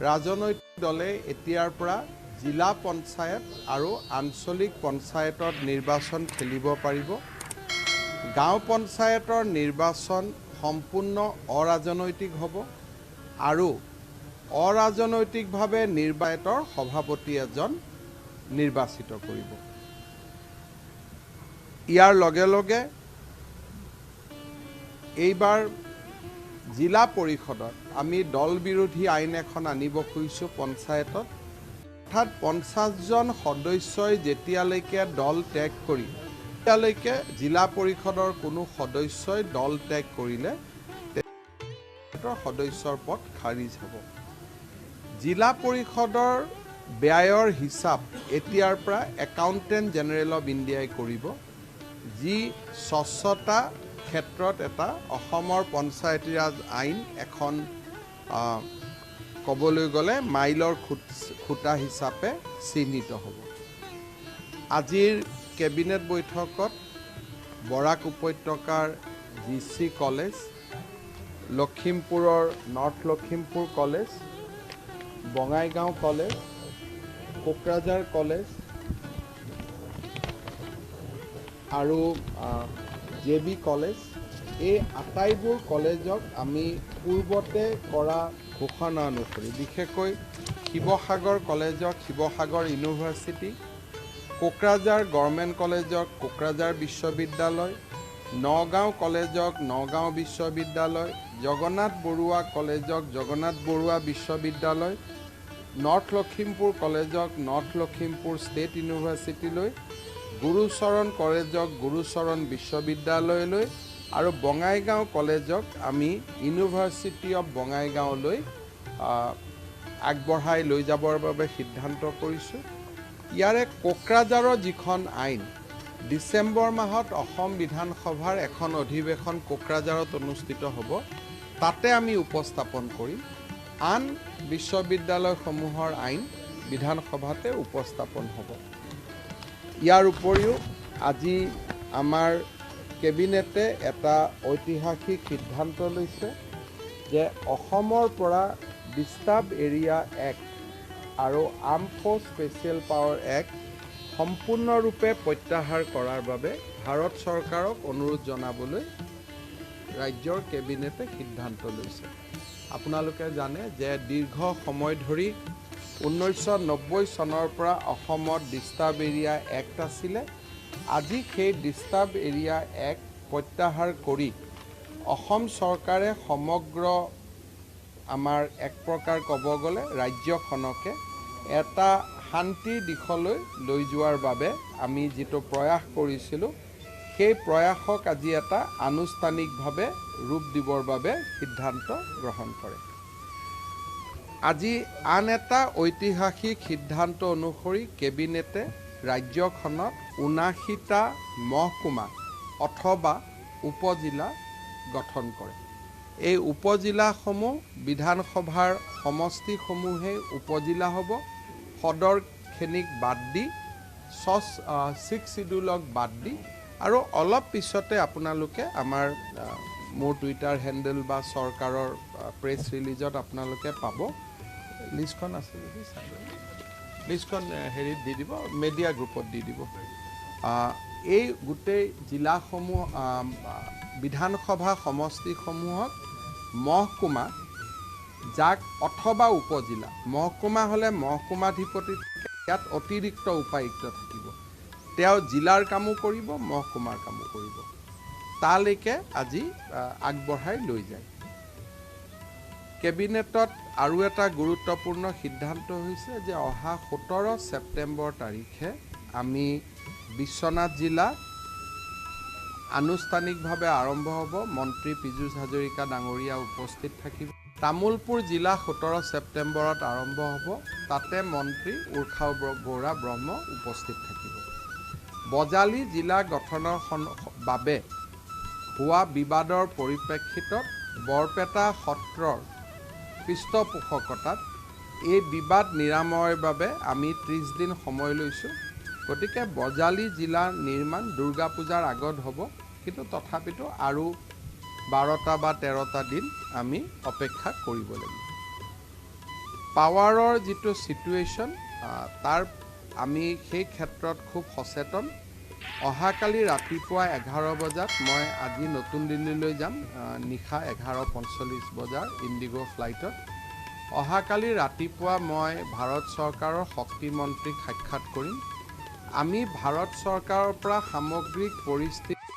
ৰাজনৈতিক দলে এতিয়াৰ পৰা জিলা পঞ্চায়ত আৰু আঞ্চলিক পঞ্চায়তত নিৰ্বাচন খেলিব পাৰিব। গাঁও পঞ্চায়তৰ নিৰ্বাচন সম্পূৰ্ণ অৰাজনৈতিক হ'ব আৰু অৰাজনৈতিকভাৱে নিৰ্বাচিতৰ সভাপতি এজন নিৰ্বাচিত কৰিব। ইয়াৰ লগে লগে এইবাৰ জিলা পৰিষদত আমি দল বিৰোধী আইন এখন আনিব খুজিছোঁ পঞ্চায়তত। অৰ্থাৎ 50 জন সদস্যই যেতিয়ালৈকে দল ত্যাগ কৰি তেতিয়ালৈকে জিলা পৰিষদৰ কোনো সদস্যই দল ত্যাগ কৰিলে সদস্যৰ পদ খাৰিজ হ'ব। জিলা পৰিষদৰ ব্যয়ৰ হিচাপ এতিয়াৰ পৰা একাউণ্টেণ্ট জেনেৰেল অৱ ইণ্ডিয়াই কৰিব, যি স্বচ্ছতা ক্ষেত্ৰত এটা অসমৰ পঞ্চায়তী ৰাজ আইন এখন ক'বলৈ গ'লে মাইলৰ খুঁটা হিচাপে চিহ্নিত হ'ব। আজিৰ কেবিনেট বৈঠকত বৰাক উপত্যকাৰ GC কলেজ, লখিমপুৰৰ north Lakhimpur college, Bongaigaon college, Kokrajhar college আৰু JB কলেজ, এই আটাইবোৰ কলেজক আমি পূৰ্বতে কৰা ঘোষণা অনুসৰি বিশেষকৈ শিৱসাগৰ কলেজক শিৱসাগৰ ইউনিভাৰ্চিটি, কোকৰাঝাৰ গভৰ্ণমেণ্ট কলেজক কোকৰাঝাৰ বিশ্ববিদ্যালয়, নগাঁও কলেজক নগাঁও বিশ্ববিদ্যালয়, জগন্নাথ বৰুৱা কলেজক জগন্নাথ বৰুৱা বিশ্ববিদ্যালয়, নৰ্থ লখিমপুৰ কলেজক নৰ্থ লখিমপুৰ ষ্টেট ইউনিভাৰ্চিটিলৈ, গুৰুচৰণ কলেজক গুৰুচৰণ বিশ্ববিদ্যালয়লৈ আৰু বঙাইগাঁও কলেজক আমি ইউনিভাৰ্চিটি অৱ বঙাইগাঁওলৈ আগবঢ়াই লৈ যাবৰ বাবে সিদ্ধান্ত কৰিছোঁ। ইয়াৰে কোকৰাঝাৰৰ যিখন আইন ডিচেম্বৰ মাহত অসম বিধানসভাৰ এখন অধিৱেশন কোকৰাঝাৰত অনুষ্ঠিত হ'ব, তাতে আমি উপস্থাপন কৰিম। আন বিশ্ববিদ্যালয়সমূহৰ আইন বিধানসভাতে উপস্থাপন হ'ব। ইয়াৰ উপৰিও আজি আমাৰ কেবিনেটে এটা ঐতিহাসিক সিদ্ধান্ত লৈছে যে অসমৰ পৰা ডিষ্টাৰ্ব এৰিয়া এক্ট আৰু arm force special power act সম্পূৰ্ণৰূপে প্ৰত্যাহাৰ কৰাৰ বাবে ভাৰত চৰকাৰক অনুৰোধ জনাবলৈ ৰাজ্যৰ কেবিনেটে সিদ্ধান্ত লৈছে। আপোনালোকে জানে যে দীৰ্ঘ সময় ধৰি 1990 চনৰ পৰা অসমত ডিষ্টাৰ্ব এৰিয়া এক্ট আছিলে। আজি সেই ডিষ্টাৰ্ব এৰিয়া এক্ট প্ৰত্যাহাৰ কৰি অসম চৰকাৰে সমগ্ৰ আমাৰ এক প্ৰকাৰ ক'ব গ'লে ৰাজ্যখনকে এটা শান্তিৰ দিশলৈ লৈ যোৱাৰ বাবে আমি যিটো প্ৰয়াস কৰিছিলোঁ, সেই প্ৰয়াসক আজি এটা আনুষ্ঠানিকভাৱে ৰূপ দিবৰ বাবে সিদ্ধান্ত গ্ৰহণ কৰে। আজি আন এটা ঐতিহাসিক সিদ্ধান্ত অনুসৰি কেবিনেটে ৰাজ্যখনত 79টা মহকুমা অথবা উপজিলা গঠন কৰে। এই উপজিলাসমূহ বিধানসভাৰ সমষ্টিসমূহে উপজিলা হ'ব। সদৰখিনিক বাদ দি 6 চিডিউলক বাদ দি আৰু অলপ পিছতে আপোনালোকে আমাৰ মোৰ টুইটাৰ হেণ্ডেল বা চৰকাৰৰ প্ৰেছ ৰিলিজত আপোনালোকে পাব। লিষ্টখন আছে যদি লিষ্টখন হেৰিত দি দিব, মেডিয়া গ্ৰুপত দি দিব। এই গোটেই জিলাসমূহ বিধানসভা সমষ্টিসমূহক মহকুমা যাক অথবা উপজিলা, মহকুমা হ'লে মহকুমাধিপতি ইয়াত অতিৰিক্ত উপায়ুক্ত থাকিব, তেওঁ জিলাৰ কামো কৰিব মহকুমাৰ কামো কৰিব, তালৈকে আজি আগবঢ়াই লৈ যায়। কেবিনেটত আৰু এটা গুৰুত্বপূৰ্ণ সিদ্ধান্ত হৈছে যে অহা 17 ছেপ্টেম্বৰ তাৰিখে আমি বিশ্বনাথ জিলা আনুষ্ঠানিকভাৱে আৰম্ভ হ'ব। মন্ত্ৰী পীযুষ হাজৰিকা ডাঙৰীয়া উপস্থিত থাকিব। তামুলপুৰ জিলা 17 ছেপ্টেম্বৰত আৰম্ভ হ'ব, তাতে মন্ত্ৰী উৰ্খাও বৰা ব্ৰহ্ম উপস্থিত থাকিব। বজালী জিলা গঠনৰ বাবে হোৱা বিবাদৰ পৰিপ্ৰেক্ষিতত বৰপেটা সত্ৰৰ পৃষ্ঠপোষকতাত এই বিবাদ নিৰাময়ৰ বাবে আমি 30 দিন সময় লৈছোঁ। গতিকে বজালী জিলা নিৰ্মাণ দুৰ্গা পূজাৰ আগত হ'ব, কিন্তু তথাপিতো আৰু 12টা বা 13টা দিন আমি অপেক্ষা কৰিব লাগিব। পাৱাৰৰ যিটো সিচুৱেশ্যন তাৰ আমি সেই ক্ষেত্ৰত খুব সচেতন অহাকালি ৰাতিপুৱা 11 বজাত মই আজি নতুন দিল্লীলৈ যাম নিশা 11:45 বজাৰ ইণ্ডিগো ফ্লাইটত অহাকালি ৰাতিপুৱা মই ভাৰত চৰকাৰৰ শক্তি মন্ত্ৰীক সাক্ষাৎ কৰিম আমি ভাৰত চৰকাৰৰ পৰা সামগ্ৰিক পৰিস্থিতি